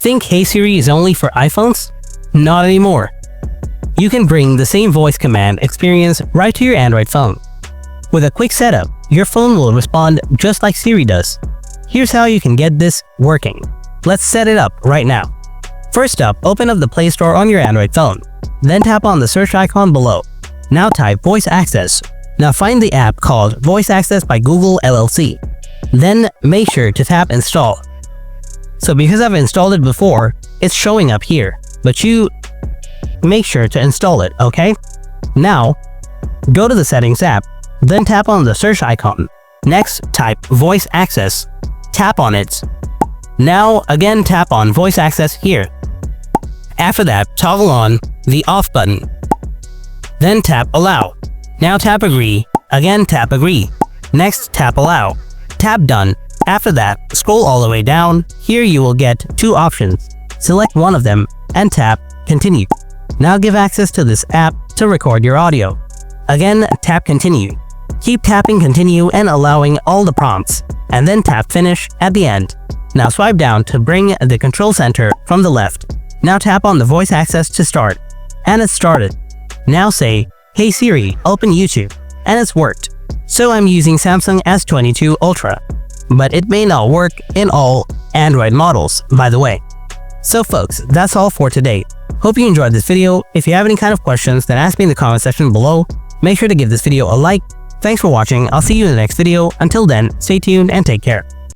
Think Hey Siri is only for iPhones? Not anymore. You can bring the same voice command experience right to your Android phone. With a quick setup, your phone will respond just like Siri does. Here's how you can get this working. Let's set it up right now. First up, open up the Play Store on your Android phone. Then tap on the search icon below. Now type Voice Access. Now find the app called Voice Access by Google LLC. Then make sure to tap Install. So because I've installed it before, it's showing up here, but you make sure to install it, okay? Now, go to the Settings app, then tap on the search icon. Next, type Voice Access. Tap on it. Now, again tap on Voice Access here. After that, toggle on the Off button. Then tap Allow. Now tap Agree. Again tap Agree. Next, tap Allow. Tap Done. After that, scroll all the way down. Here you will get two options. Select one of them and tap Continue. Now give access to this app to record your audio. Again, tap Continue. Keep tapping Continue and allowing all the prompts, and then tap Finish at the end. Now swipe down to bring the control center from the left. Now tap on the Voice Access to start. And it's started. Now say, Hey Siri, open YouTube. And it's worked. So I'm using Samsung S22 Ultra. But it may not work in all Android models, by the way. So folks, that's all for today. Hope you enjoyed this video. If you have any kind of questions, then ask me in the comment section below. Make sure to give this video a like. Thanks for watching. I'll see you in the next video. Until then, stay tuned and take care.